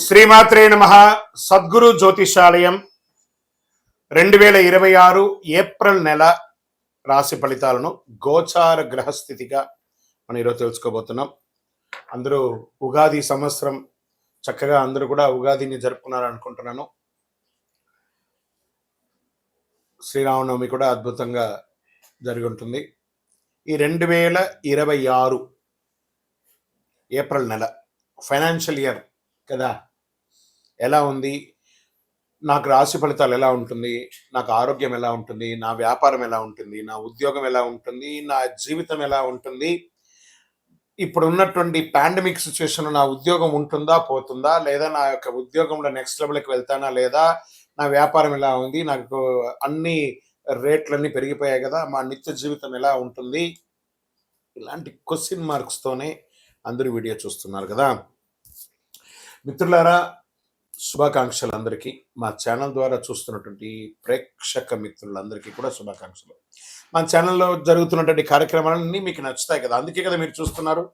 శ్రీమాత్రే నమః. సద్గురు జ్యోతిషాలయం 2026 ఏప్రిల్ నెల రాశి ఫలితాలను గోచార గ్రహస్థితిగా మనం ఈరోజు తెలుసుకోబోతున్నాం. అందరూ ఉగాది సంవత్సరం చక్కగా అందరూ కూడా ఉగాదిని జరుపుకున్నారు అనుకుంటున్నాను. శ్రీరామనవమి కూడా అద్భుతంగా జరిగి ఉంటుంది. ఈ 2026 ఏప్రిల్ నెల ఫైనాన్షియల్ ఇయర్ కదా, ఎలా ఉంది, నాకు రాశి ఫలితాలు ఎలా ఉంటుంది, నాకు ఆరోగ్యం ఎలా ఉంటుంది, నా వ్యాపారం ఎలా ఉంటుంది, నా ఉద్యోగం ఎలా ఉంటుంది, నా జీవితం ఎలా ఉంటుంది, ఇప్పుడు ఉన్నటువంటి పాండమిక్ సిచ్యువేషన్ నా ఉద్యోగం ఉంటుందా పోతుందా, లేదా నా యొక్క ఉద్యోగంలో నెక్స్ట్ లెవెల్కి వెళ్తానా లేదా, నా వ్యాపారం ఎలా ఉంది, నాకు అన్ని రేట్లన్నీ పెరిగిపోయాయి కదా, మా నిత్య జీవితం ఎలా ఉంటుంది, ఇలాంటి క్వశ్చన్ మార్క్స్తోనే అందరూ వీడియో చూస్తున్నారు కదా. మిత్రులారా, శుభాకాంక్షలు అందరికీ. మా ఛానల్ ద్వారా చూస్తున్నటువంటి ప్రేక్షక మిత్రులందరికీ కూడా శుభాకాంక్షలు. మా ఛానల్లో జరుగుతున్నటువంటి కార్యక్రమాలన్నీ మీకు నచ్చుతాయి కదా, అందుకే కదా మీరు చూస్తున్నారు.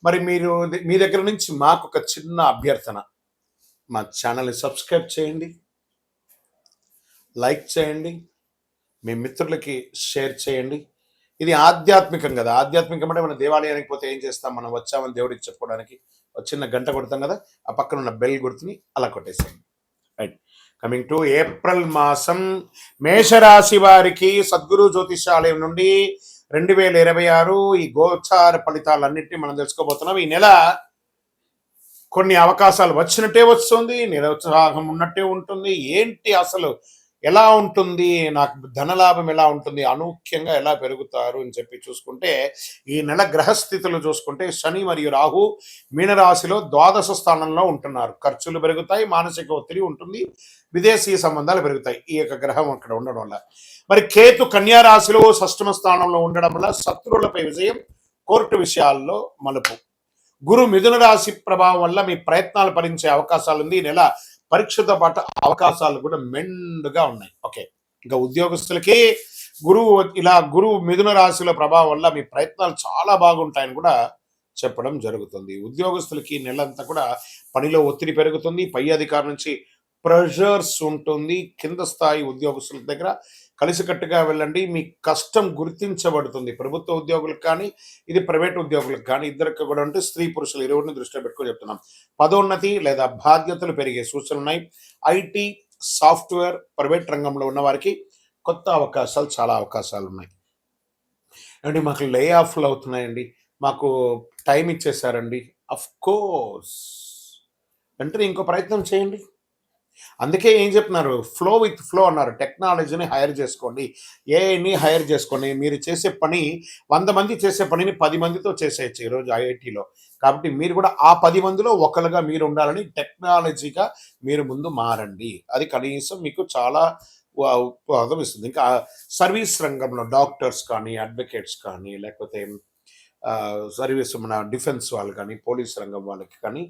మరి మీరు మీ దగ్గర నుంచి మాకు ఒక చిన్న అభ్యర్థన, మా ఛానల్ని సబ్స్క్రైబ్ చేయండి, లైక్ చేయండి, మీ మిత్రులకి షేర్ చేయండి. ఇది ఆధ్యాత్మికం కదా. ఆధ్యాత్మికం అంటే మనం దేవాలయానికి పోతే ఏం చేస్తాం, మనం వచ్చామని దేవుడికి చెప్పుకోవడానికి ఒక చిన్న గంట కొడతాం కదా, ఆ పక్కన ఉన్న బెల్ గుర్తుని అలా కొట్టేసేయండి. రైట్. కమింగ్ టు ఏప్రిల్ మాసం మేషరాశి వారికి సద్గురు జ్యోతిషాలయం నుండి 2026 ఈ గోచార ఫలితాలన్నింటినీ మనం తెలుసుకోబోతున్నాం. ఈ నెల కొన్ని అవకాశాలు వచ్చినట్టే వస్తుంది, నిరుత్సాహం ఉన్నట్టే ఉంటుంది. ఏంటి అసలు ఎలా ఉంటుంది, నాకు ధనలాభం ఎలా ఉంటుంది, అనూఖ్యంగా ఎలా పెరుగుతారు అని చెప్పి చూసుకుంటే, ఈ నెల గ్రహస్థితులు చూసుకుంటే శని మరియు రాహు మీనరాశిలో ద్వాదశ స్థానంలో ఉంటున్నారు. ఖర్చులు పెరుగుతాయి, మానసిక ఒత్తిడి ఉంటుంది, విదేశీ సంబంధాలు పెరుగుతాయి ఈ యొక్క గ్రహం అక్కడ ఉండడం వల్ల. మరి కేతు కన్యా రాశిలో షష్టమ స్థానంలో ఉండడం వల్ల శత్రువులపై విజయం, కోర్టు విషయాల్లో మలుపు. గురు మిథున రాశి ప్రభావం వల్ల మీ ప్రయత్నాలు ఫలించే అవకాశాలు ఉంది. ఈ నెల పరీక్షతో పాటు అవకాశాలు కూడా మెండుగా ఉన్నాయి. ఓకే, ఇంకా ఉద్యోగస్తులకి గురువు మిథున రాశిలో ప్రభావం వల్ల మీ ప్రయత్నాలు చాలా బాగుంటాయని కూడా చెప్పడం జరుగుతుంది. ఉద్యోగస్తులకి నెలంతా కూడా పనిలో ఒత్తిడి పెరుగుతుంది, పై అధికారి నుంచి ప్రెషర్స్ ఉంటుంది. కింద స్థాయి ఉద్యోగస్తుల దగ్గర కలిసికట్టుగా వెళ్ళండి, మీ కష్టం గుర్తించబడుతుంది. ప్రభుత్వ ఉద్యోగులకు కానీ, ఇది ప్రైవేట్ ఉద్యోగులకు కానీ, ఇద్దరికి కూడా ఉంటే స్త్రీ పురుషులు ఇరువురిని దృష్టిలో పెట్టుకొని చెప్తున్నాం. పదోన్నతి లేదా బాధ్యతలు పెరిగే సూచనలు ఉన్నాయి. ఐటీ, సాఫ్ట్వేర్, ప్రైవేట్ రంగంలో ఉన్న వారికి కొత్త అవకాశాలు, చాలా అవకాశాలు ఉన్నాయి. అండి మాకు లే ఆఫ్లు అవుతున్నాయండి, మాకు టైం ఇచ్చేసారండి. అఫ్ కోర్స్ అంటే ఇంకో ప్రయత్నం చేయండి. అందుకే ఏం చెప్తున్నారు, ఫ్లో విత్ ఫ్లో అన్నారు. టెక్నాలజీని హైర్ చేసుకోండి, ఏఐని హైర్ చేసుకోండి. మీరు చేసే పని 100 మంది చేసే పనిని 10 మందితో చేసేయచ్చు ఈరోజు ఐఐటీలో. కాబట్టి మీరు కూడా ఆ 10 మందిలో ఒకరుగా మీరు ఉండాలని టెక్నాలజీగా మీరు ముందు మారండి. అది కనీసం మీకు చాలా ఉపయోగం ఇస్తుంది. ఇంకా సర్వీస్ రంగంలో డాక్టర్స్ కానీ, అడ్వకేట్స్ కానీ, లేకపోతే సర్వీస్ మన డిఫెన్స్ వాళ్ళు కానీ, పోలీస్ రంగం వాళ్ళకి కానీ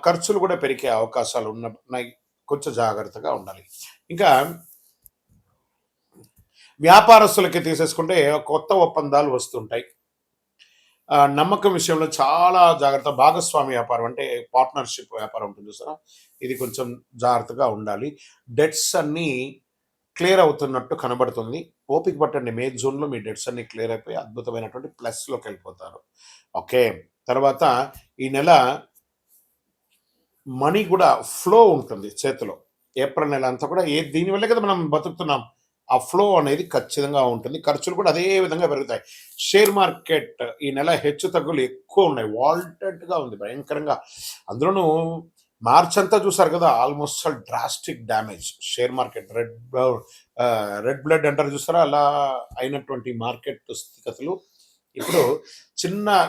ఖర్చులు కూడా పెరిగే అవకాశాలు ఉన్నాయి. కొంచెం జాగ్రత్తగా ఉండాలి. ఇంకా వ్యాపారస్తులకి తీసేసుకుంటే కొత్త ఒప్పందాలు వస్తుంటాయి. నమ్మకం విషయంలో చాలా జాగ్రత్త. భాగస్వామి వ్యాపారం అంటే పార్ట్నర్షిప్ వ్యాపారం ఉంటుంది చూసారా, ఇది కొంచెం జాగ్రత్తగా ఉండాలి. డెట్స్ అన్నీ క్లియర్ అవుతున్నట్టు కనబడుతుంది. ఓపిక పట్టండి, మే జూన్లో మీ డెట్స్ అన్ని క్లియర్ అయిపోయి అద్భుతమైనటువంటి ప్లస్లోకి వెళ్ళిపోతారు. ఓకే, తర్వాత ఈ నెల మనీ కూడా ఫ్లో ఉంటుంది చేతిలో. ఏప్రిల్ నెల అంతా కూడా దీనివల్ల కదా మనం బతుకుతున్నాం. ఆ ఫ్లో అనేది ఖచ్చితంగా ఉంటుంది. ఖర్చులు కూడా అదే విధంగా పెరుగుతాయి. షేర్ మార్కెట్ ఈ నెల హెచ్చు తగ్గులు ఎక్కువ ఉన్నాయి, వాల్టెడ్గా ఉంది భయంకరంగా. అందులోనూ మార్చ్ అంతా చూసారు కదా, almost drastic damage. Share market red blood అంటారు చూసారా, అలా అయినటువంటి మార్కెట్ స్థితిగతులు. ఇప్పుడు చిన్న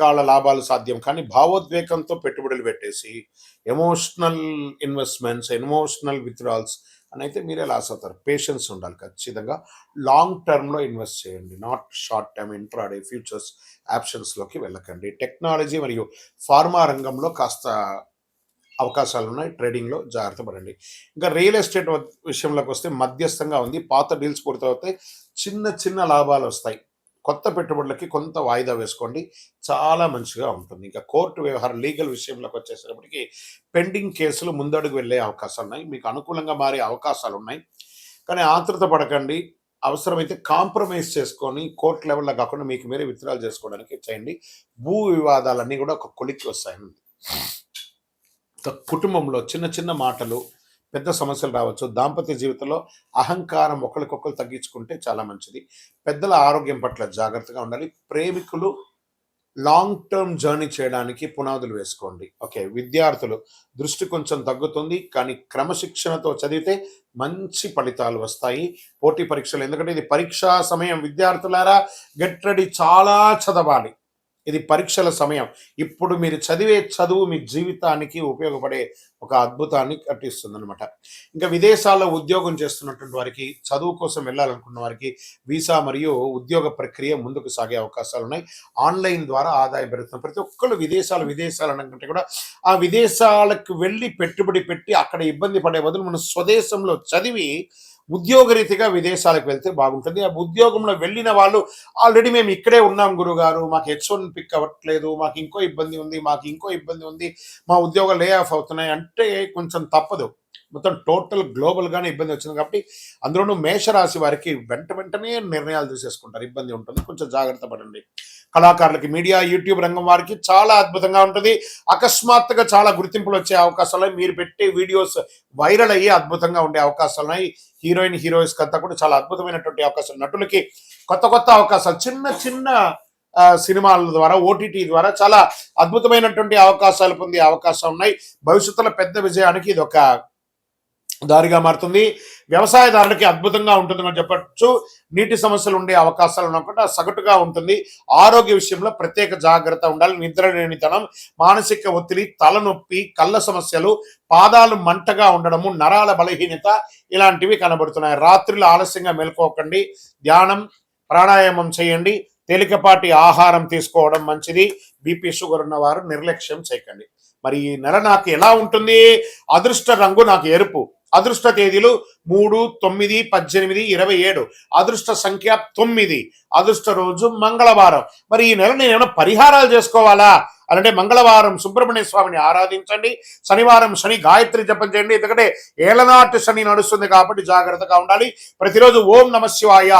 కాల లాభాలు సాధ్యం, కానీ భావోద్వేగంతో పెట్టుబడులు పెట్టేసి ఎమోషనల్ ఇన్వెస్ట్మెంట్స్, ఎమోషనల్ విత్డ్రాల్స్ అని అయితే మీరే లాస్ అవుతారు. పేషెన్స్ ఉండాలి ఖచ్చితంగా. లాంగ్ టర్మ్లో ఇన్వెస్ట్ చేయండి, not short term intraday futures ఆప్షన్స్లోకి వెళ్ళకండి. టెక్నాలజీ మరియు ఫార్మా రంగంలో కాస్త అవకాశాలు ఉన్నాయి, ట్రేడింగ్లో జాగ్రత్త పడండి. ఇంకా రియల్ ఎస్టేట్ విషయంలోకి వస్తే మధ్యస్థంగా ఉంది. పాత డీల్స్ పూర్తవుతాయి, చిన్న చిన్న లాభాలు వస్తాయి. కొత్త పెట్టుబడులకి కొంత వాయిదా వేసుకోండి. చాలా మంచిగా ఉంటుంది. ఇంకా కోర్టు వ్యవహారం లీగల్ విషయంలోకి వచ్చేసేటప్పటికి పెండింగ్ కేసులు ముందడుగు వెళ్ళే అవకాశాలున్నాయి. మీకు అనుకూలంగా మారే అవకాశాలున్నాయి. కానీ ఆతృత పడకండి. అవసరమైతే కాంప్రమైజ్ చేసుకొని కోర్ట్ లెవెల్‌లో కాకుండా మీకు మీరే విత్‌డ్రాల్ చేసుకోవడానికి చేయండి. భూ వివాదాలన్నీ కూడా ఒక కొలిక్కి వస్తాయండి. ఒక కుటుంబంలో చిన్న చిన్న మాటలు పెద్ద సమస్యలు రావచ్చు. దాంపత్య జీవితంలో అహంకారం ఒకరికొకరు తగ్గించుకుంటే చాలా మంచిది. పెద్దల ఆరోగ్యం పట్ల జాగ్రత్తగా ఉండాలి. ప్రేమికులు లాంగ్ టర్మ్ జర్నీ చేయడానికి పునాదులు వేసుకోండి. ఓకే. విద్యార్థులు దృష్టి కొంచెం తగ్గుతుంది. కానీ క్రమశిక్షణతో చదివితే మంచి ఫలితాలు వస్తాయి. పోటీ పరీక్షలు ఎందుకంటే ఇది పరీక్షా సమయం. విద్యార్థులారా గెట్ రెడీ, చాలా చదవాలి. ఇది పరీక్షల సమయం. ఇప్పుడు మీరు చదివే చదువు మీ జీవితానికి ఉపయోగపడే ఒక అద్భుతాన్ని కట్టిస్తుందనమాట. ఇంకా విదేశాల్లో ఉద్యోగం చేస్తున్నటువంటి వారికి, చదువు కోసం వెళ్ళాలనుకున్న వారికి వీసా మరియు ఉద్యోగ ప్రక్రియ ముందుకు సాగే అవకాశాలున్నాయి. ఆన్లైన్ ద్వారా ఆదాయం పెరుగుతుంది. ప్రతి ఒక్కళ్ళు విదేశాలు అనకంటే కూడా ఆ విదేశాలకు వెళ్ళి పెట్టుబడి పెట్టి అక్కడ ఇబ్బంది పడే బదులు మనం స్వదేశంలో చదివి ఉద్యోగరీతిగా విదేశాలకు వెళ్తే బాగుంటుంది. ఆ ఉద్యోగంలో వెళ్ళిన వాళ్ళు ఆల్రెడీ మేము ఇక్కడే ఉన్నాం గురుగారు, మాకు H1 పిక్ అవ్వట్లేదు, మాకు ఇంకో ఇబ్బంది ఉంది, మా ఉద్యోగాలు లే ఆఫ్ అవుతున్నాయి అంటే కొంచెం తప్పదు. మొత్తం టోటల్ గ్లోబల్గానే ఇబ్బంది వచ్చింది కాబట్టి అందులోనూ మేషరాశి వారికి వెంటనే నిర్ణయాలు తీసేసుకుంటారు. ఇబ్బంది ఉంటుంది. కొంచెం జాగ్రత్త పడండి. కళాకారులకి, మీడియా, యూట్యూబ్ రంగం వారికి చాలా అద్భుతంగా ఉంటుంది. అకస్మాత్తుగా చాలా గుర్తింపులు వచ్చే అవకాశాలు, మీరు పెట్టే వీడియోస్ వైరల్ అయ్యి అద్భుతంగా ఉండే అవకాశాలున్నాయి. హీరోయిన్స్ అంతా కూడా చాలా అద్భుతమైనటువంటి అవకాశాలు. నటులకి కొత్త అవకాశాలు, చిన్న సినిమాల ద్వారా, ఓటీటీ ద్వారా చాలా అద్భుతమైనటువంటి అవకాశాలు పొందే అవకాశం ఉన్నాయి. భవిష్యత్తులో పెద్ద విజయానికి ఇది ఒక దారిగా మారుతుంది. వ్యవసాయదారులకి అద్భుతంగా ఉంటుందని చెప్పచ్చు. నీటి సమస్యలు ఉండే అవకాశాలు ఉన్నప్పుడు సగటుగా ఉంటుంది. ఆరోగ్య విషయంలో ప్రత్యేక జాగ్రత్త ఉండాలి. నిద్రలేనితనం, మానసిక ఒత్తిడి, తలనొప్పి, కళ్ళ సమస్యలు, పాదాలు మంటగా ఉండడము, నరాల బలహీనత ఇలాంటివి కనబడుతున్నాయి. రాత్రులు ఆలస్యంగా మేల్కోకండి. ధ్యానం, ప్రాణాయామం చేయండి. తేలికపాటి ఆహారం తీసుకోవడం మంచిది. బీపీ, షుగర్ ఉన్నవారు నిర్లక్ష్యం చేయకండి. మరి ఈ నెల నాకు ఎలా ఉంటుంది? అదృష్ట రంగు నాకు ఎరుపు. అదృష్ట తేదీలు 3, 9, 18, 27. అదృష్ట సంఖ్య 9. అదృష్ట రోజు మంగళవారం. మరి ఈ నెల నేను ఏమైనా పరిహారాలు చేసుకోవాలా అంటే మంగళవారం సుబ్రహ్మణ్య స్వామిని ఆరాధించండి. శనివారం శని గాయత్రి జపం చేయండి. ఎందుకంటే ఏలనాటి శని నడుస్తుంది కాబట్టి జాగ్రత్తగా ఉండాలి. ప్రతిరోజు ఓం నమఃశివాయ,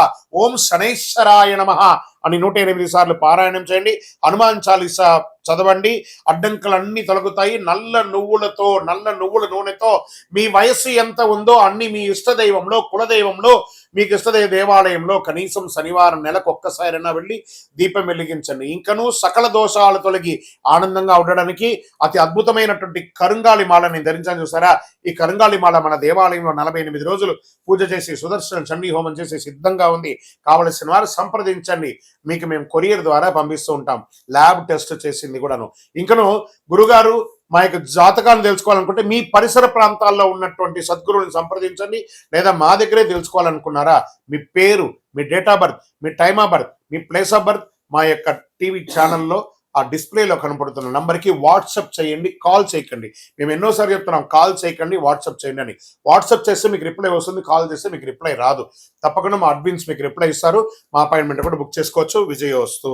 ఓం శనైశ్వరాయ నమః అని 108 సార్లు పారాయణం చేయండి. హనుమాన్ చాలీసా చదవండి. అడ్డంకులన్నీ తొలగుతాయి. నల్ల నువ్వుల నూనెతో మీ వయస్సు ఎంత ఉందో అన్ని మీ ఇష్టదైవంలో, కులదైవంలో, మీకు ఇష్టదైవ దేవాలయంలో కనీసం శనివారం నెలకు ఒక్కసారైనా వెళ్ళి దీపం వెలిగించండి. ఇంకనూ సకల దోషాలు తొలగి ఆనందంగా ఉండడానికి అతి అద్భుతమైనటువంటి కరుంగాలి మాలని ధరించాలని చూసారా? ఈ కరుంగాలి మాల మన దేవాలయంలో 48 రోజులు పూజ చేసి సుదర్శన చండీ హోమం చేసి సిద్ధంగా ఉంది. కావలసిన వారు సంప్రదించండి. మీకు మేము కొరియర్ ద్వారా పంపిస్తూ ఉంటాం. ల్యాబ్ టెస్ట్ చేసింది కూడాను. ఇంకను గురుగారు మా యొక్క జాతకాలను తెలుసుకోవాలనుకుంటే మీ పరిసర ప్రాంతాల్లో ఉన్నటువంటి సద్గురువుని సంప్రదించండి. లేదా మా దగ్గరే తెలుసుకోవాలనుకున్నారా? మీ పేరు, మీ డేట్ ఆఫ్ బర్త్, మీ టైమ్ ఆఫ్ బర్త్, మీ ప్లేస్ ఆఫ్ బర్త్ మా యొక్క టీవీ ఛానల్లో ఆ డిస్ప్లేలో కనపడుతున్న నంబర్కి వాట్సాప్ చేయండి. కాల్ చేయకండి. మేము ఎన్నోసార్లు చెప్తున్నాం, కాల్ చేయకండి, వాట్సాప్ చేయండి అని. వాట్సాప్ చేస్తే మీకు రిప్లై వస్తుంది, కాల్ చేస్తే మీకు రిప్లై రాదు. తప్పకుండా మా అడ్మిన్స్ మీకు రిప్లై ఇస్తారు. మా అపాయింట్మెంట్ కూడా బుక్ చేసుకోవచ్చు. విజయోస్తు.